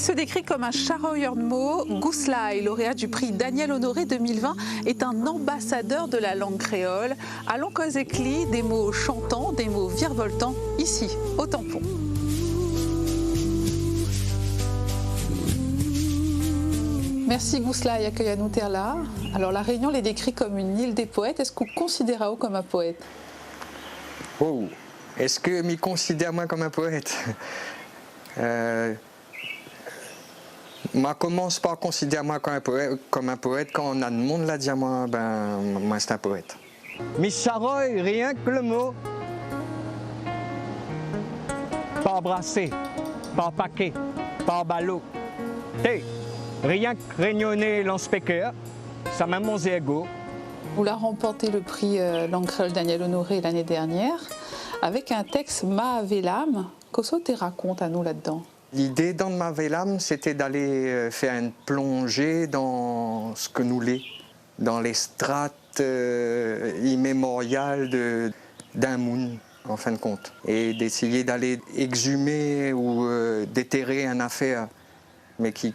Il se décrit comme un charrieur de mots. Gouslaï, lauréat du prix Daniel Honoré 2020, est un ambassadeur de la langue créole. À Loncozekli, des mots chantants, des mots virevoltants, ici, au tampon. Merci Gouslaï, accueille à nous Terla. Alors la Réunion les décrit comme une île des poètes. Est-ce qu'on considère Ao comme un poète? Oh, est-ce que m'y considère moi comme un poète? Moi commence par considérer moi comme un poète. Quand on a le monde là, dire moi, moi c'est un poète. Miss Charoy, rien que le mot. Par brassé, par paquet, par ballot. Hey, rien que réunionner l'anspéqueur, ça m'a mon ego. Vous l'avez remporté le prix langue créole Daniel Honoré l'année dernière avec un texte Maavelam. Qu'est-ce que tu racontes à nous là-dedans? L'idée dans Maavelam, c'était d'aller faire une plongée dans ce que nous l'est, dans les strates immémoriales d'un monde, en fin de compte, et d'essayer d'aller exhumer ou déterrer une affaire, mais qui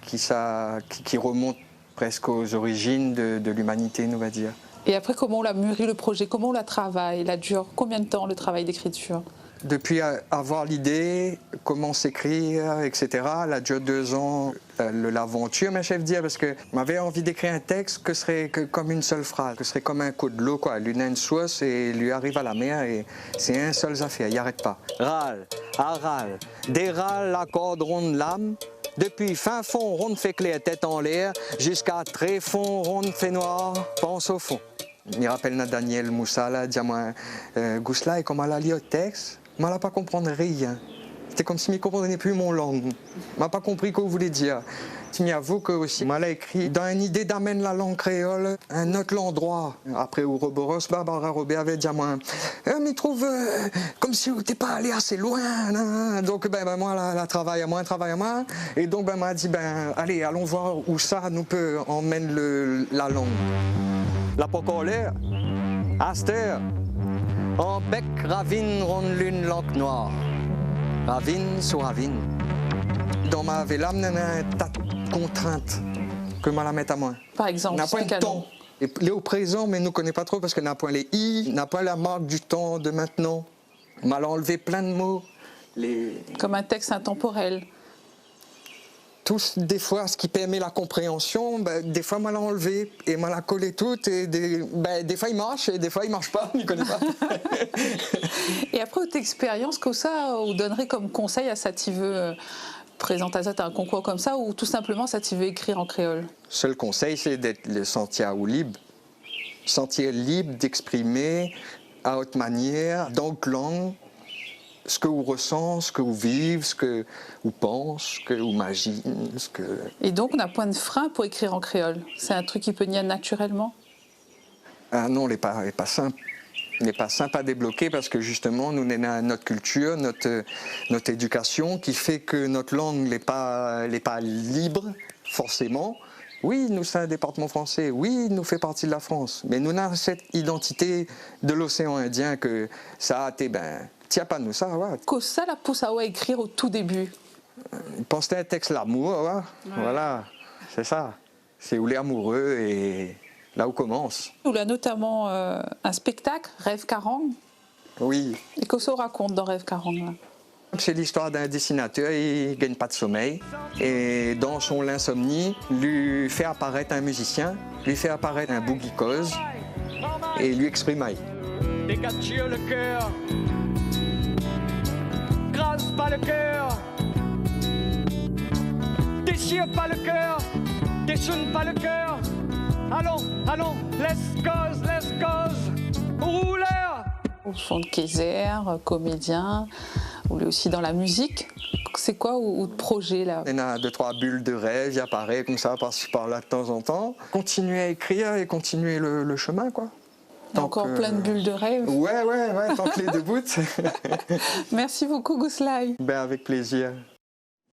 remonte presque aux origines de l'humanité, on va dire. Et après, comment on l'a mûri le projet? Comment on la travaille? Il a duré combien de temps le travail d'écriture? Depuis avoir l'idée, comment s'écrire, etc., là, déjà 2 ans, l'aventure, ma chef dit, parce que m'avait envie d'écrire un texte que serait comme une seule phrase, que serait comme un coup de l'eau, quoi. Lui n'a une source et lui arrive à la mer et c'est un seul affaire, il n'arrête pas. Râle, à râle, des râles à corde ronde lame, depuis fin fond ronde fait clair, tête en l'air, jusqu'à très fond ronde fait noir, pense au fond. Il rappelle Daniel Moussa, là, dit à moi, Gouslaï, comme elle a lu le texte, je ne pas comprendre rien. C'était comme si je ne comprenais plus mon langue. Je n'ai pas compris ce que vous voulez dire. Je m'avoue que aussi, je l'ai écrit dans une idée d'amener la langue créole à un autre endroit. Après Ouroboros, Barbara Robert avait dit à moi, mais trouve comme si vous n'étiez pas allé assez loin. Hein. Donc moi, la travail à moi. Et donc m'a dit, allez, allons voir où ça nous peut emmener la langue. La pocolère, Aster, en bec, ravine, ronde lune, langue noire. Ravine sur ravine. Dans Maavelam, il y a un tas de contraintes que je la mets à moi. Par exemple, n'a pas un temps. Et il est au présent, mais nous ne connaît pas trop parce qu'on n'a pas les i, n'a pas la marque du temps de maintenant. On m'a enlevé plein de mots. Comme un texte intemporel. Tous, des fois, ce qui permet la compréhension, des fois, m'a enlevé et m'a collé tout. Et des fois, il marche et des fois, il ne marche pas, on ne connaît pas. Et après, votre expérience, que ça vous donnerait comme conseil à ça, tu veux présenter ça à un concours comme ça, ou tout simplement ça, tu veux écrire en créole? Seul conseil, c'est d'être le sentir libre. Sentir libre d'exprimer à haute manière, dans langue, ce que vous ressentez, ce que vous vivez, ce que vous pensez, ce que vous imaginez. Et donc, on a point de frein pour écrire en créole? C'est un truc qui peut venir naturellement? Ah non, il n'est pas simple. Il n'est pas simple à débloquer parce que justement, nous avons notre culture, notre éducation qui fait que notre langue n'est pas libre, forcément. Oui, nous sommes un département français, oui, nous fait partie de la France, mais nous avons cette identité de l'océan Indien que ça a été, tiens pas nous ça, ouais. Que ça la pousse à écrire au tout début? Penser à un texte l'amour, ouais. Voilà, c'est ça. C'est où les amoureux et là où commence. Il a notamment un spectacle, Rêve Karang. Oui. Et que ça raconte dans Rêve Karang là? C'est l'histoire d'un dessinateur, il ne gagne pas de sommeil. Et dans son insomnie, lui fait apparaître un musicien, lui fait apparaître un boogie cause et lui exprime aïe. Décature le cœur, grâce pas le cœur, déchire pas le cœur, déchaîne pas le cœur. Allons, laisse cause, rouleur. Au fond de Kayser, comédien, ou lui aussi dans la musique. C'est quoi ou de projet là? Il y en a 2-3 bulles de rêve, il apparaît comme ça par-ci par-là de temps en temps. Continuer à écrire et continuer le chemin, quoi. Encore plein de bulles de rêve. Ouais, tant que les deux bouts. Merci beaucoup Gouslaï. Avec plaisir.